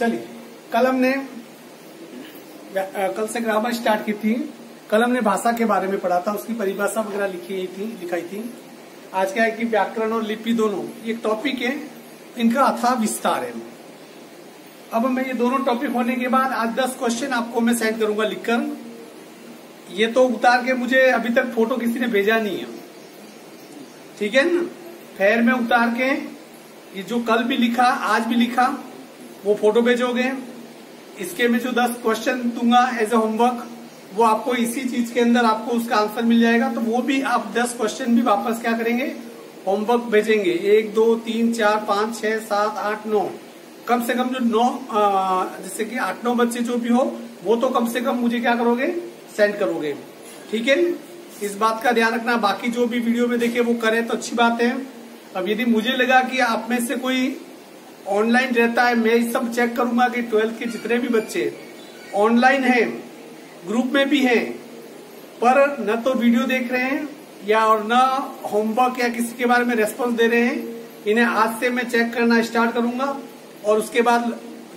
चलिए, कल से ग्रामर स्टार्ट की थी। कल हमने भाषा के बारे में पढ़ा था, उसकी परिभाषा वगैरह लिखाई थी। आज क्या है कि व्याकरण और लिपि दोनों ये टॉपिक है, इनका अथाह विस्तार है। अब मैं ये दोनों टॉपिक होने के बाद आज 10 क्वेश्चन आपको मैं सेंड करूंगा लिखकर। ये तो उतार के मुझे अभी तक फोटो किसी ने भेजा नहीं है, ठीक है ना। खैर मैं उतार के ये जो कल भी लिखा आज भी लिखा वो फोटो भेजोगे। इसके में जो 10 क्वेश्चन दूंगा एज ए होमवर्क, वो आपको इसी चीज के अंदर आपको उसका आंसर मिल जाएगा। तो वो भी आप 10 क्वेश्चन भी वापस क्या करेंगे, होमवर्क भेजेंगे। 1 2 3 4 5 6 7 8 9, कम से कम जो 9 जैसे कि 8-9 बच्चे जो भी हो वो तो कम से कम मुझे क्या करोगे, सेंड करोगे, ठीक है। इस बात का ध्यान रखना। बाकी जो भी वीडियो में देखे वो करे तो अच्छी बात है। अब यदि मुझे लगा कि आप में से कोई ऑनलाइन रहता है, मैं ये सब चेक करूंगा कि 12th के जितने भी बच्चे ऑनलाइन हैं, ग्रुप में भी हैं, पर न तो वीडियो देख रहे हैं या और न होमवर्क या किसी के बारे में रेस्पॉन्स दे रहे हैं, इन्हें आज से मैं चेक करना स्टार्ट करूंगा और उसके बाद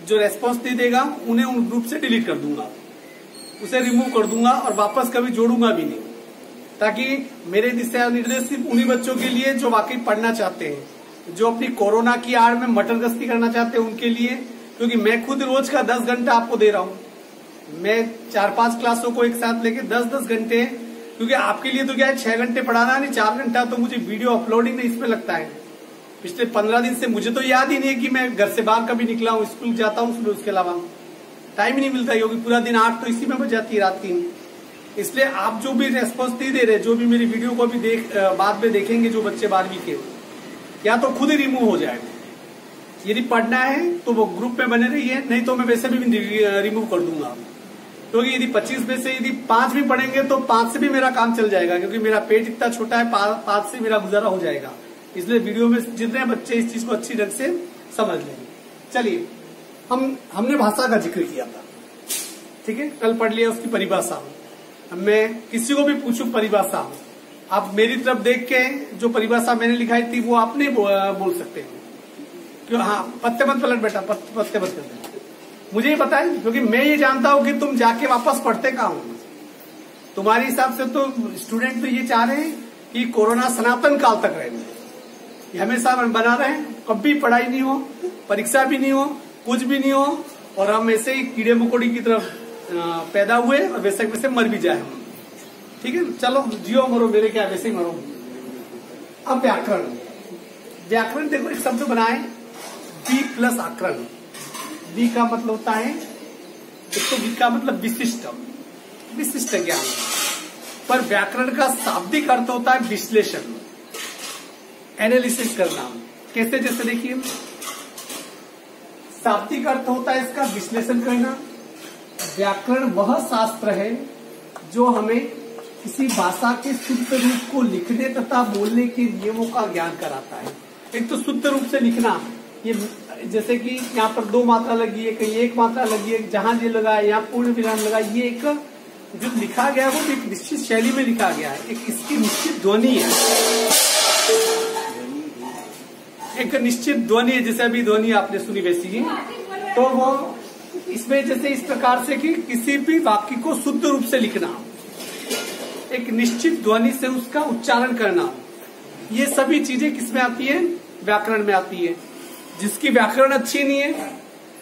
जो रेस्पॉन्स नहीं देगा उन्हें उन ग्रुप से डिलीट कर दूंगा, उसे रिमूव कर दूंगा और वापस कभी जोड़ूंगा भी नहीं, ताकि मेरे दिशा निर्देश सिर्फ उन्हीं बच्चों के लिए जो वाकई पढ़ना चाहते हैं, जो अपनी कोरोना की आड़ में मटर गश्ती करना चाहते हैं उनके लिए। क्योंकि मैं खुद रोज का 10 घंटा आपको दे रहा हूँ, मैं 4-5 क्लासों को एक साथ लेके 10-10 घंटे, क्योंकि आपके लिए तो क्या है 6 घंटे पढ़ाना नहीं, 4 घंटा तो मुझे वीडियो अपलोडिंग में इसमें लगता है। पिछले 15 दिन से मुझे तो याद ही नहीं है कि मैं घर से बाहर कभी निकला हूँ, स्कूल जाता हूँ सुबह, उसके अलावा टाइम ही नहीं मिलता, क्योंकि पूरा दिन 8 तो इसी में बच जाती है रात की। इसलिए आप जो भी रेस्पॉन्स नहीं दे रहे, जो भी मेरी वीडियो को भी बाद में देखेंगे जो बच्चे 12वीं के, या तो खुद ही रिमूव हो जाएगा। यदि पढ़ना है तो वो ग्रुप में बने रहिए, नहीं तो मैं वैसे भी रिमूव कर दूंगा। क्योंकि यदि 25 में से यदि 5 भी पढ़ेंगे तो 5 से भी मेरा काम चल जाएगा, क्योंकि मेरा पेट इतना छोटा है, 5 से मेरा गुजारा हो जाएगा। इसलिए वीडियो में जितने बच्चे इस चीज को अच्छी ढंग से समझ लेंगे। चलिए, हमने भाषा का जिक्र किया था, ठीक है, कल पढ़ लिया उसकी परिभाषा। मैं किसी को भी पूछूं परिभाषा, आप मेरी तरफ देख के जो परिभाषा मैंने लिखाई थी वो आप नहीं बोल सकते क्यों। हाँ, पत्ते मत पलट बेटा, पत्ते मत कर, मुझे ही पता है, क्योंकि मैं ये जानता हूं कि तुम जाके वापस पढ़ते कहाँ हो। तुम्हारे हिसाब से तो स्टूडेंट तो ये चाह रहे हैं कि कोरोना सनातन काल तक रहे, ये हमेशा बना रहे, कभी पढ़ाई नहीं हो, परीक्षा भी नहीं हो, कुछ भी नहीं हो, और हम ऐसे ही कीड़े मकोड़ी की तरफ पैदा हुए और वैसे वैसे मर भी जाए, ठीक है। चलो जियो मरो, मेरे क्या वैसे ही मरो। अब व्याकरण देखो, एक शब्द बनाए वी प्लस आकरण। वी का मतलब होता है, एक तो वी का मतलब विशिष्ट ज्ञान, पर व्याकरण का शाब्दिक अर्थ होता है विश्लेषण, एनालिसिस करना। कैसे, जैसे देखिए, शाब्दिक अर्थ होता है इसका विश्लेषण करना। व्याकरण वह शास्त्र है जो हमें किसी भाषा के शुद्ध रूप को लिखने तथा बोलने के नियमों का ज्ञान कराता है। एक तो शुद्ध रूप से लिखना, ये जैसे कि यहाँ पर 2 मात्रा लगी है, कहीं 1 मात्रा लगी है, जहां ये लगा है यहाँ पूर्ण विराम लगा, ये एक जो लिखा गया है वो एक निश्चित शैली में लिखा गया है, एक इसकी निश्चित ध्वनि है, एक निश्चित ध्वनि है। जैसे अभी ध्वनि आपने सुनी वैसी ही, तो वो इसमें जैसे इस प्रकार से कि किसी भी वाक्य को शुद्ध रूप से लिखना, एक निश्चित ध्वनि से उसका उच्चारण करना, ये सभी चीजें किसमें आती है, व्याकरण में आती है। जिसकी व्याकरण अच्छी नहीं है,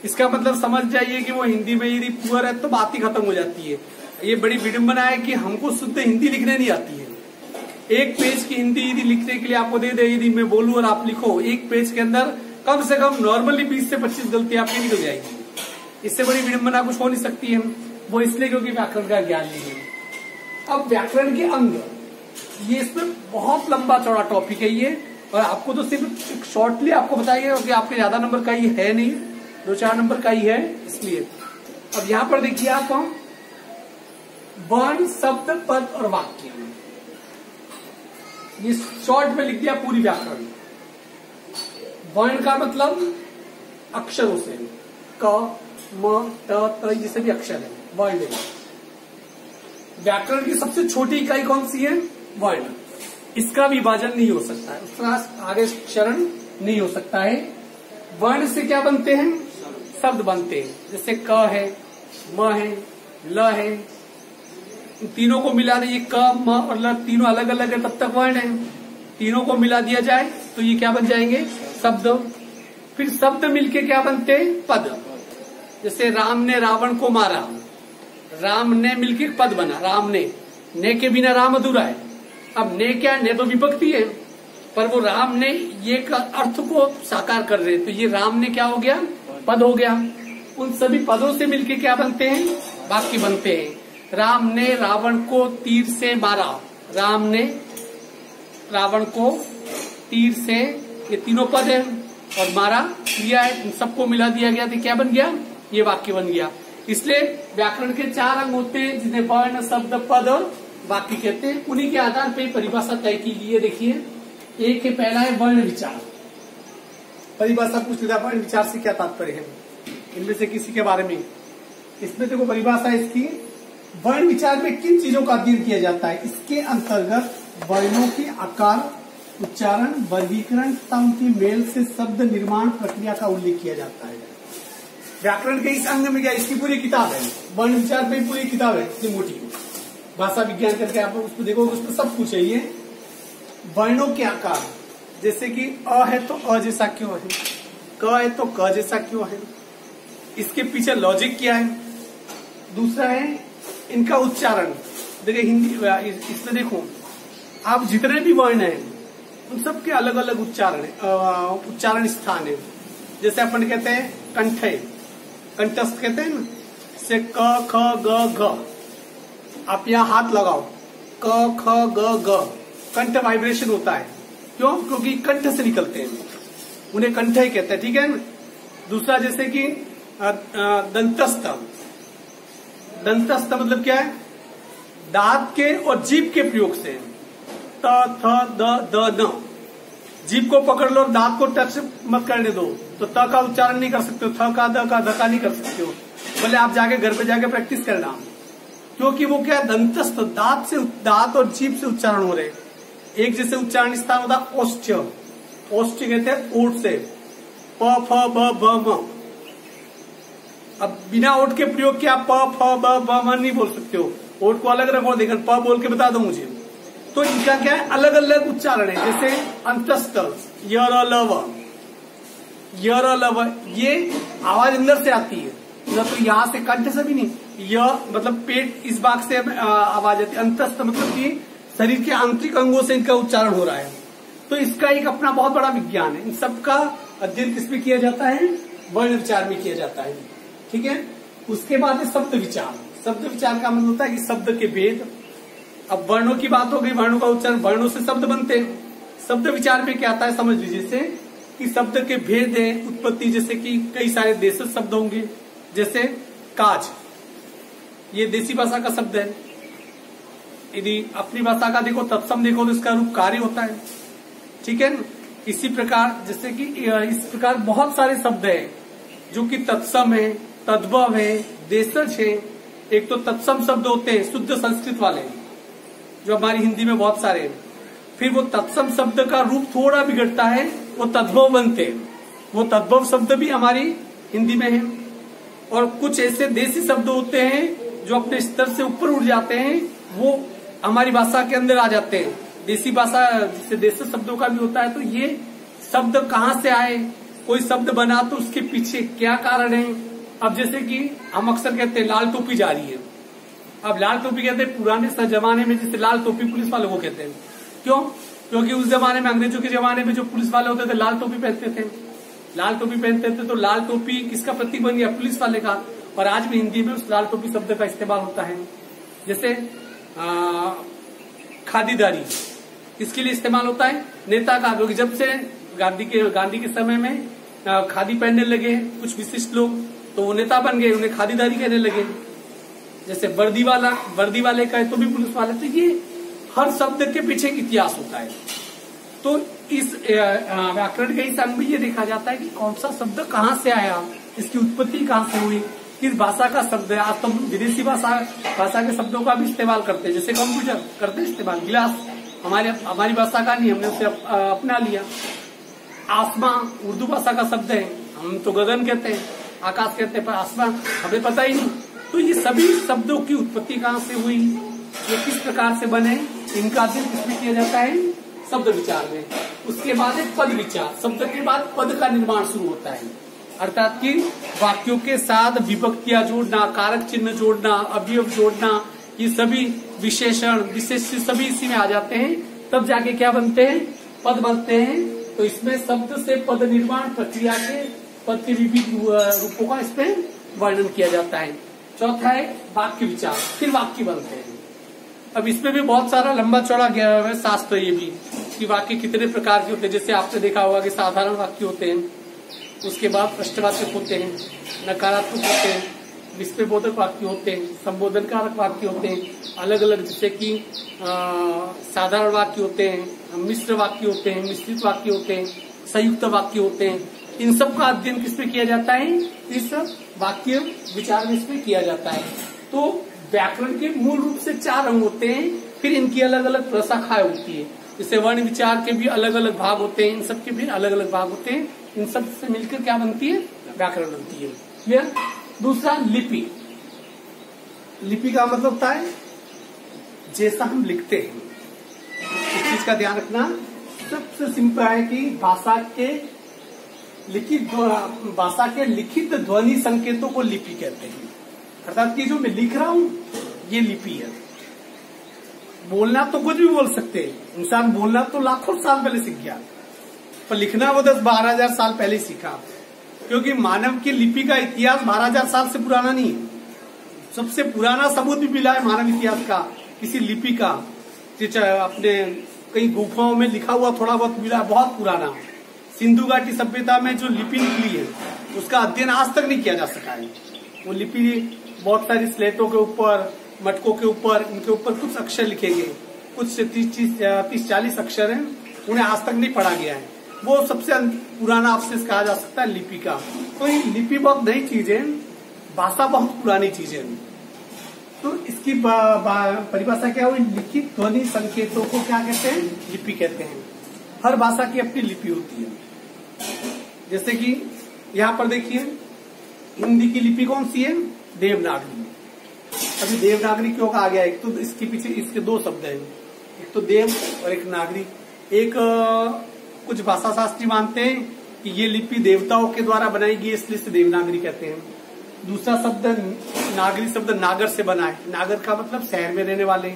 इसका मतलब समझ जाइए कि वो हिंदी में यदि पुअर है तो बात ही खत्म हो जाती है। ये बड़ी विडंबना है कि हमको शुद्ध हिंदी लिखने नहीं आती है। एक पेज की हिंदी यदि लिखने के लिए आपको दे दे, यदि मैं बोलूं और आप लिखो, एक पेज के अंदर कम से कम नॉर्मली 20 से 25 गलतियां आपकी निकल जाएगी। इससे बड़ी विडंबना कुछ हो नहीं सकती है। वो इसलिए क्योंकि व्याकरण का ज्ञान नहीं है। अब व्याकरण के अंग, ये इसमें बहुत लंबा चौड़ा टॉपिक है ये, और आपको तो सिर्फ शॉर्टली आपको बताइए कि आपके ज्यादा नंबर का ही है नहीं, 2-4 नंबर का ही है, इसलिए। अब यहां पर देखिए आप, वर्ण, शब्द, पद और वाक्य, ये शॉर्ट में लिख दिया पूरी व्याकरण। वर्ण का मतलब अक्षरों से, क, म, त, ये सभी अक्षर है, वर्ण है। व्याकरण की सबसे छोटी इकाई कौन सी है, वर्ण। इसका विभाजन नहीं हो सकता है, उसका आगे चरण नहीं हो सकता है। वर्ण से क्या बनते हैं, शब्द बनते हैं। जैसे क है, म है, ल है, इन तीनों को मिला दे, ये क, म और ल तीनों अलग अलग है तब तक वर्ण है, तीनों को मिला दिया जाए तो ये क्या बन जाएंगे? शब्द। फिर शब्द मिलके क्या बनते हैं? पद। जैसे राम ने रावण को मारा, राम ने मिलके पद बना, राम ने के बिना राम अधूरा है। अब ने क्या है? ने तो विभक्ति है, पर वो राम ने ये का अर्थ को साकार कर रहे, तो ये राम ने क्या हो गया? पद हो गया। उन सभी पदों से मिलके क्या बनते हैं? वाक्य बनते हैं। राम ने रावण को तीर से मारा, राम ने रावण को तीर से, ये तीनों पद है, और मारा क्रिया है, इन सबको मिला दिया गया तो क्या बन गया? ये वाक्य बन गया। इसलिए व्याकरण के 4 अंग होते हैं जिन्हें वर्ण, शब्द, पद और वाक्य कहते हैं। उन्हीं के आधार पर परिभाषा तय की गई है। देखिए, एक के पहला है वर्ण विचार। परिभाषा पूछ लिया, वर्ण विचार से क्या तात्पर्य है? इनमें से किसी के बारे में, इसमें देखो परिभाषा इसकी, वर्ण विचार में किन चीजों का अध्ययन किया जाता है? इसके अंतर्गत वर्णों के आकार, उच्चारण, वर्गीकरण तथा उनकी मेल से शब्द निर्माण प्रक्रिया का उल्लेख किया जाता है। व्याकरण के इस अंग में क्या, इसकी पूरी किताब है, वर्ण विचार पे पूरी किताब है, इतनी मोटी भाषा विज्ञान करके आप उसको देखोगे, उसमें सब कुछ है। ये वर्णों के आकार, जैसे कि अ है तो अ जैसा क्यों है, क है तो क जैसा क्यों है, इसके पीछे लॉजिक क्या है। दूसरा है इनका उच्चारण। देखिए हिंदी, इसमें देखो आप जितने भी वर्ण हैं उन सब के अलग अलग उच्चारण है, उच्चारण स्थान है। जैसे अपन कहते हैं कंठ है, कंठस्थ कहते हैं ना, से क ख ग घ, आप यहाँ हाथ लगाओ, क ख ग घ, कंठ वाइब्रेशन होता है। क्यों? क्योंकि कंठ से निकलते हैं, उन्हें कंठ ही कहते हैं, ठीक है ना। दूसरा जैसे कि दंतस्थ, दंतस्थ मतलब क्या है? दांत के और जीभ के प्रयोग से, त थ द न, जीभ को पकड़ लो, दांत को टच मत करने दो तो त का उच्चारण नहीं कर सकते हो, थ का द का ध का नहीं कर सकते हो। बोले आप जाके घर पे जाके प्रैक्टिस करना, क्योंकि वो क्या है? दंतस्थ, दांत से, दांत और जीभ से उच्चारण हो रहे। एक जैसे उच्चारण स्थान होता है ओष्ठ, ओष्ठ कहते हैं ओठ से, प फ ब भ म। अब बिना ओठ के प्रयोग किया प फ ब भ म नहीं बोल सकते हो, ओठ को अलग रखो, देखो प बोल के बता दो मुझे। तो इनका क्या है? अलग अलग उच्चारण है। जैसे अंतस्थ, यर लव, यर लव, ये आवाज अंदर से आती है, न तो यहाँ से कंठ से भी नहीं, यह मतलब पेट इस भाग से आवाज आती है। अंतस्थ मतलब कि शरीर के आंतरिक अंगों से इनका उच्चारण हो रहा है। तो इसका एक अपना बहुत बड़ा विज्ञान है। इन सबका अध्ययन किसमें किया जाता है? वर्ण विचार में किया जाता है, ठीक है। उसके बाद है शब्द विचार। शब्द विचार का मतलब होता है कि शब्द के भेद। अब वर्णों की बात हो गई, वर्णों का उच्चारण, वर्णों से शब्द बनते हैं। शब्द विचार में क्या आता है समझ लीजिए, जैसे कि शब्द के भेद है, उत्पत्ति, जैसे कि कई सारे देशज शब्द होंगे। जैसे काज, ये देसी भाषा का शब्द है। यदि अपनी भाषा का देखो, तत्सम देखो तो इसका रूप कार्य होता है, ठीक है ना। इसी प्रकार जैसे कि इस प्रकार बहुत सारे शब्द है जो कि तत्सम है, तद्भव है, देशज है। एक तो तत्सम शब्द होते हैं शुद्ध संस्कृत वाले, जो हमारी हिंदी में बहुत सारे हैं। फिर वो तत्सम शब्द का रूप थोड़ा बिगड़ता है, वो तद्भव बनते हैं। वो तद्भव शब्द भी हमारी हिंदी में है। और कुछ ऐसे देसी शब्द होते हैं जो अपने स्तर से ऊपर उठ जाते हैं, वो हमारी भाषा के अंदर आ जाते हैं। देसी भाषा जिससे देसी शब्दों का भी होता है। तो ये शब्द कहाँ से आए, कोई शब्द बना तो उसके पीछे क्या कारण है। अब जैसे कि हम अक्सर कहते हैं लाल टोपी जा रही है। अब लाल टोपी कहते हैं पुराने जमाने में, जैसे लाल टोपी पुलिस वालों को कहते हैं। क्यों? क्योंकि उस जमाने में, अंग्रेजों के जमाने में जो पुलिस वाले होते थे लाल टोपी पहनते थे। लाल टोपी पहनते थे तो लाल टोपी किसका प्रतीक बन गया? पुलिस वाले का। और आज भी हिंदी में उस लाल टोपी शब्द का इस्तेमाल होता है। जैसे खादीदारी किसके लिए इस्तेमाल होता है? नेता का। क्योंकि जब से गांधी के समय में खादी पहनने लगे कुछ विशिष्ट लोग, तो वो नेता बन गए, उन्हें खादीदारी कहने लगे। जैसे वर्दी वाले का है तो भी पुलिस वाले। तो ये हर शब्द के पीछे एक इतिहास होता है। तो इस व्याकरण के इस अंग में ये देखा जाता है कि कौन सा शब्द कहाँ से आया, इसकी उत्पत्ति कहाँ से हुई, किस भाषा का शब्द है। आज तो विदेशी भाषा के शब्दों का भी इस्तेमाल करते हैं। जैसे कंप्यूटर करते हैं इस्तेमाल, गिलास हमारी भाषा का नहीं, हमने उसे अपना लिया। आसमां उर्दू भाषा का शब्द है, हम तो गगन कहते हैं। आकाश कहते हैं, पर आसमान हमें पता ही नहीं। तो ये सभी शब्दों की उत्पत्ति कहाँ से हुई, ये किस प्रकार से बने, इनका अध्ययन किसमें किया जाता है, शब्द विचार में। उसके बाद एक पद विचार, शब्द के बाद पद का निर्माण शुरू होता है, अर्थात कि वाक्यों के साथ विभक्तियां जोड़ना, कारक चिन्ह जोड़ना, अवयव जोड़ना, ये सभी विशेषण विशेष सभी इसी में आ जाते हैं। तब जाके क्या बनते हैं, पद बनते हैं। तो इसमें शब्द से पद निर्माण प्रक्रिया के पद के विविध रूपों का इसमें वर्णन किया जाता है। चौथा है वाक्य विचार, फिर वाक्य बनते हैं। अब इसमें भी बहुत सारा लंबा चौड़ा गया है शास्त्र, ये भी कि वाक्य कितने प्रकार के होते हैं। जैसे आपने देखा होगा कि साधारण वाक्य होते हैं, उसके बाद प्रश्नवाचक होते हैं, नकारात्मक होते हैं, विस्मयबोधक वाक्य होते हैं, संबोधनकारक वाक्य होते हैं, अलग अलग, जैसे कि साधारण वाक्य होते हैं, मिश्र वाक्य होते हैं, मिश्रित वाक्य होते हैं, संयुक्त वाक्य होते हैं। इन सब का अध्ययन किसमें किया जाता है, इस वाक्य विचार में इसमें किया जाता है। तो व्याकरण के मूल रूप से 4 अंग होते हैं, फिर इनकी अलग अलग प्रशाखाएं होती है। जैसे वर्ण विचार के भी अलग अलग भाग होते हैं, इन सब के भी अलग अलग भाग होते हैं। इन सब से मिलकर क्या बनती है, व्याकरण बनती है। क्लियर। दूसरा लिपि, लिपि का मतलब होता है जैसा हम लिखते हैं। इस चीज का ध्यान रखना। सबसे सिंपल है कि भाषा के लिखित ध्वनि संकेतों को लिपि कहते हैं। अर्थात कि जो मैं लिख रहा हूं ये लिपि है। बोलना तो कुछ भी बोल सकते हैं, इंसान बोलना तो लाखों साल पहले सीख गया, पर लिखना वो 10-12 हजार साल पहले सीखा। क्योंकि मानव की लिपि का इतिहास 12 हजार साल से पुराना नहीं है। सबसे पुराना सबूत भी मिला है मानव इतिहास का, किसी लिपि का, अपने कई गुफाओं में लिखा हुआ थोड़ा बहुत मिला, बहुत पुराना। सिंधु घाटी सभ्यता में जो लिपि निकली है उसका अध्ययन आज तक नहीं किया जा सका है। वो लिपि बहुत सारी स्लेटों के ऊपर, मटकों के ऊपर, इनके ऊपर कुछ अक्षर लिखे गए, कुछ 30-40 अक्षर हैं, उन्हें आज तक नहीं पढ़ा गया है। वो सबसे पुराना अवशेष कहा जा सकता है लिपि का। तो ये लिपि बहुत नई चीज है, भाषा बहुत पुरानी चीज है। तो इसकी परिभाषा क्या हुई, लिखित ध्वनि संकेतों को क्या कहते हैं, लिपि कहते हैं। हर भाषा की अपनी लिपि होती है। जैसे कि यहाँ पर देखिए, हिंदी की लिपि कौन सी है, देवनागरी। अभी देवनागरी क्यों कहा गया, एक तो इसके पीछे इसके 2 शब्द हैं, एक तो देव और एक नागरी। एक कुछ भाषा शास्त्री मानते हैं कि ये लिपि देवताओं के द्वारा बनाई गई, इसलिए इसे देवनागरी कहते हैं। दूसरा शब्द नागरी शब्द नागर से बना है। नागर का मतलब शहर में रहने वाले,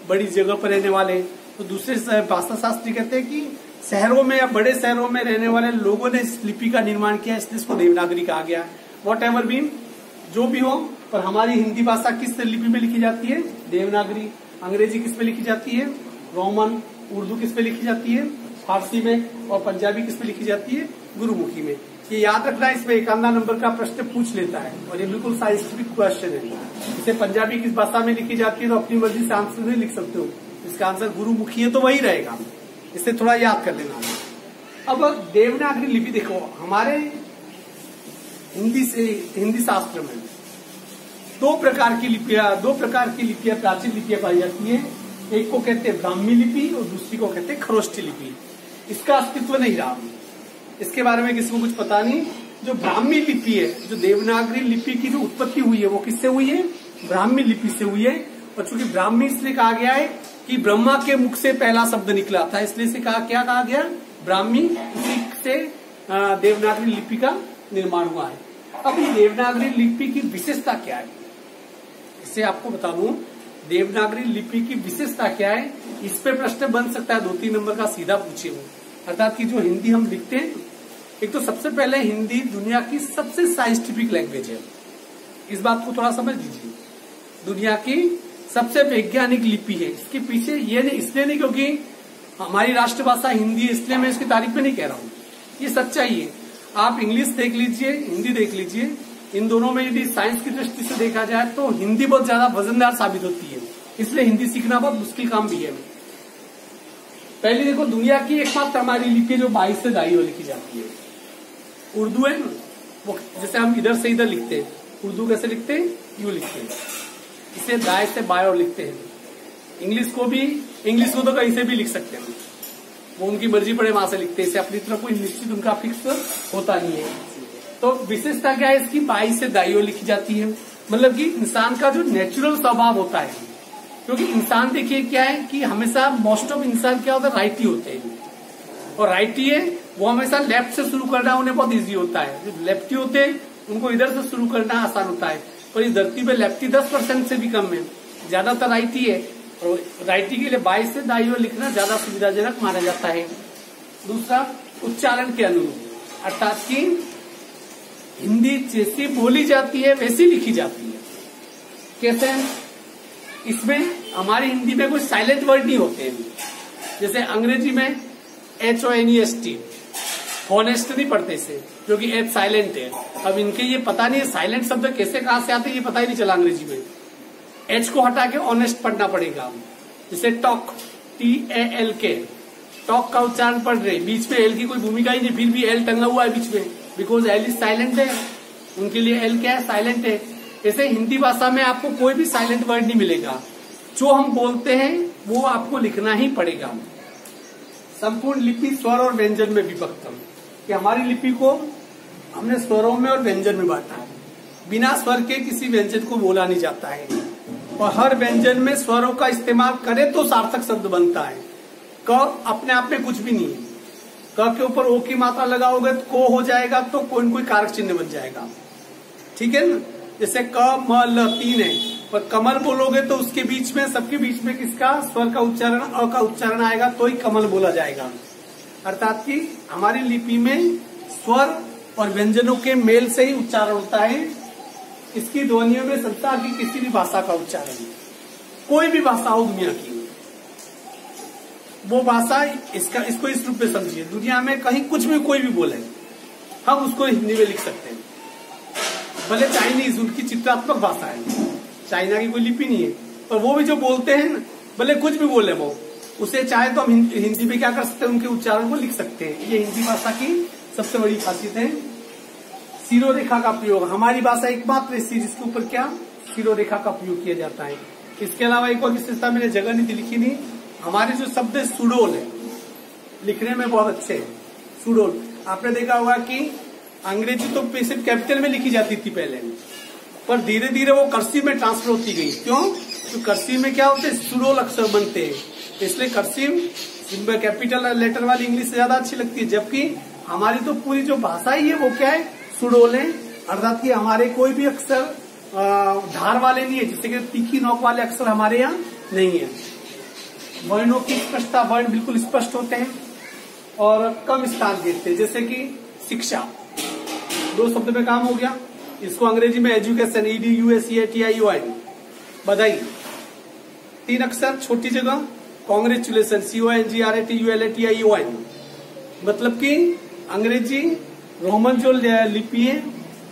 बड़ी जगह पर रहने वाले। तो दूसरे भाषा शास्त्री कहते हैं कि शहरों में या बड़े शहरों में रहने वाले लोगों ने इस लिपि का निर्माण किया, इसलिए इसको देवनागरी कहा गया। वॉट एवर बीन, जो भी हो, पर हमारी हिंदी भाषा किस लिपि में लिखी जाती है, देवनागरी। अंग्रेजी किस पे लिखी जाती है, रोमन। उर्दू किस पे लिखी जाती है, फारसी में। और पंजाबी किस पे लिखी जाती है, गुरुमुखी में। ये याद रखना, इसमें 51 नंबर का प्रश्न पूछ लेता है और ये बिल्कुल साइंटिफिक क्वेश्चन है। इसे पंजाबी किस भाषा में लिखी जाती है तो अपनी मर्जी से आंसर नहीं लिख सकते हो, इसका आंसर गुरुमुखी है तो वही रहेगा। इसे थोड़ा याद कर लेना। अब देवनागरी लिपि देखो, हमारे हिंदी शास्त्र में 2 प्रकार की लिपियां प्राचीन लिपियां पाई जाती है। एक को कहते हैं ब्राह्मी लिपि और दूसरी को कहते हैं खरोष्ठी लिपि। इसका अस्तित्व नहीं रहा, इसके बारे में किसी को कुछ पता नहीं। जो ब्राह्मी लिपि है, जो देवनागरी लिपि की जो उत्पत्ति हुई है वो किससे हुई है, ब्राह्मी लिपि से हुई है। और चूंकि ब्राह्मी इसलिए कहा गया है कि ब्रह्मा के मुख से पहला शब्द निकला था, इसलिए इसे क्या कहा गया, ब्राह्मी। इसी से देवनागरी लिपि का निर्माण हुआ है। अब ये देवनागरी लिपि की विशेषता क्या है, इससे आपको बता दूं। देवनागरी लिपि की विशेषता क्या है, इस पे प्रश्न बन सकता है, 2-3 नंबर का सीधा पूछे वो। अर्थात कि जो हिंदी हम लिखते हैं, एक तो सबसे पहले हिंदी दुनिया की सबसे साइंटिफिक लैंग्वेज है। इस बात को थोड़ा समझ लीजिए, दुनिया की सबसे वैज्ञानिक लिपि है। इसके पीछे ये नहीं, इसलिए नहीं क्योंकि हमारी राष्ट्रभाषा हिंदी है इसलिए मैं इसकी तारीफ में नहीं कह रहा हूँ, ये सच्चाई है। आप इंग्लिश देख लीजिए, हिंदी देख लीजिए, इन दोनों में यदि साइंस की दृष्टि से देखा जाए तो हिंदी बहुत ज्यादा वजनदार साबित होती है, इसलिए हिंदी सीखना बहुत मुश्किल काम भी है। पहले देखो, दुनिया की एकमात्र हमारी लिपि जो 22 से दाई लिखी जाती है, उर्दू है ना, वो जैसे हम इधर से इधर लिखते हैं, उर्दू कैसे लिखते हैं, यूं लिखते हैं, इसे दाएं से बाएं और लिखते हैं। इंग्लिश को तो कहीं से भी लिख सकते हैं, वो उनकी मर्जी पड़े वहां से लिखते हैं, इसे अपनी तरफ कोई निश्चित उनका फिक्स होता नहीं है। तो विशेषता क्या है इसकी, बाई से दाई ओर लिखी जाती है। मतलब कि इंसान का जो नेचुरल स्वभाव होता है, क्योंकि इंसान देखिए क्या है कि हमेशा मोस्ट ऑफ इंसान क्या होता है, राइटी होते हैं, और राइटी है वो हमेशा लेफ्ट से शुरू करना उन्हें बहुत इजी होता है। जो लेफ्टी होते हैं उनको इधर से शुरू करना आसान होता है, पर इस धरती पे लेफ्टी 10% से भी कम है, ज्यादातर राइटी है, और राइटी के लिए बाई से दाई ओर लिखना ज्यादा सुविधाजनक माना जाता है। दूसरा, उच्चारण के अनुरूप, अर्थात कि हिंदी जैसी बोली जाती है वैसी लिखी जाती है। कैसे? इसमें हमारी हिंदी में कोई साइलेंट वर्ड नहीं होते हैं, जैसे अंग्रेजी में HONEST, हॉनेस्ट नहीं पढ़ते इसे, क्योंकि एच साइलेंट है। अब इनके ये पता नहीं है साइलेंट शब्द कैसे कहां से आते हैं, ये पता ही नहीं चला अंग्रेजी में। एच को हटा के ऑनेस्ट पढ़ना पड़ेगा। जैसे टॉक, TALK, टॉक का उच्चारण पढ़ रहे, बीच में एल की कोई भूमिका ही नहीं, फिर भी एल टंगा हुआ है बीच में, बिकॉज एल इज साइलेंट है, उनके लिए एल क्या है, साइलेंट है। ऐसे हिंदी भाषा में आपको कोई भी साइलेंट वर्ड नहीं मिलेगा, जो हम बोलते हैं वो आपको लिखना ही पड़ेगा। संपूर्ण लिपि स्वर और व्यंजन में विभक्तम, कि हमारी लिपि को हमने स्वरों में और व्यंजन में बांटा है। बिना स्वर के किसी व्यंजन को बोला नहीं जाता है, और हर व्यंजन में स्वरों का इस्तेमाल करे तो सार्थक शब्द बनता है। क अपने आप में कुछ भी नहीं है, क के ऊपर ओ की मात्रा लगाओगे तो को हो जाएगा, तो कोई न कोई कारक चिन्ह बन जाएगा, ठीक है ना। जैसे क म ल 3 है, पर कमल बोलोगे तो उसके बीच में, सबके बीच में किसका स्वर का उच्चारण, अ का उच्चारण आएगा तो ही कमल बोला जाएगा। अर्थात कि हमारी लिपि में स्वर और व्यंजनों के मेल से ही उच्चारण होता है। इसकी ध्वनियों में संसार की किसी भी भाषा का उच्चारण, कोई भी भाषा हो दुनिया की, वो भाषा इसको इस रूप में समझिए, दुनिया में कहीं कुछ भी कोई भी बोले हम उसको हिंदी में लिख सकते हैं। भले चाइनीज, उनकी चित्रात्मक भाषा है, चाइना की कोई लिपि नहीं है, पर वो भी जो बोलते हैं भले कुछ भी बोले वो, उसे चाहे तो हम हिंदी में क्या कर सकते हैं, उनके उच्चारण को लिख सकते हैं। ये हिंदी भाषा की सबसे बड़ी खासियत है। सिरोरेखा का प्रयोग, हमारी भाषा एकमात्र ऐसी जिसके ऊपर क्या सिरोरेखा का प्रयोग किया जाता है। इसके अलावा एक और विशेषता मैंने जगह नहीं लिखी नहीं, हमारे जो शब्द सुडोल है, लिखने में बहुत अच्छे है। सुडोल आपने देखा होगा कि अंग्रेजी तो सिर्फ कैपिटल में लिखी जाती थी पहले, पर धीरे धीरे वो कर्सिव में ट्रांसफर होती गई। क्यों? तो कर्सिव में क्या होते हैं, सुडोल अक्षर बनते हैं, इसलिए कर्सिव कैपिटल लेटर वाली इंग्लिश से ज्यादा अच्छी लगती है। जबकि हमारी तो पूरी जो भाषा ही है वो क्या है, सुडोल है। अर्थात कि हमारे कोई भी अक्षर धार वाले नहीं है, जिससे कि तीखी नोक वाले अक्षर हमारे यहाँ नहीं है। वर्णों की स्पष्टता, वर्ण बिल्कुल स्पष्ट होते हैं और कम स्थान देते हैं। जैसे कि शिक्षा, 2 शब्द में काम हो गया। इसको अंग्रेजी में एजुकेशन, EDUCATION, बधाई। 3 अक्षर छोटी जगह, कांग्रेचुलेशन, CONGRATULATION। मतलब कि अंग्रेजी रोमन जो लिपि है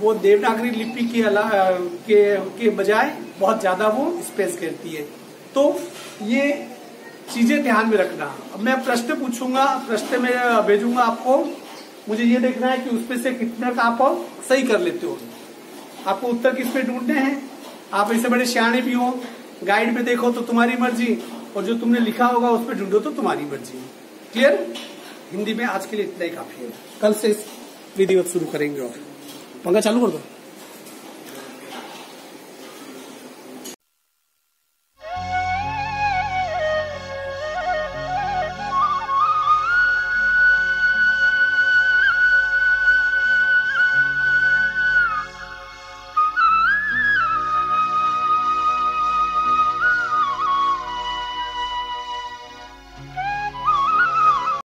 वो देवनागरी लिपि के बजाय बहुत ज्यादा वो स्पेस करती है। तो ये चीजें ध्यान में रखना। अब मैं प्रश्न पूछूंगा, प्रश्न में भेजूंगा आपको, मुझे ये देखना है कि उसमें से कितने का आप सही कर लेते हो। आपको उत्तर किस पे ढूंढने हैं। आप ऐसे बड़े सियाने भी हो, गाइड में देखो तो तुम्हारी मर्जी, और जो तुमने लिखा होगा उस पर ढूंढो तो तुम्हारी मर्जी। क्लियर? हिंदी में आज के लिए इतना ही काफी है, कल से इस विधिवत शुरू करेंगे। और पंखा चालू कर दो।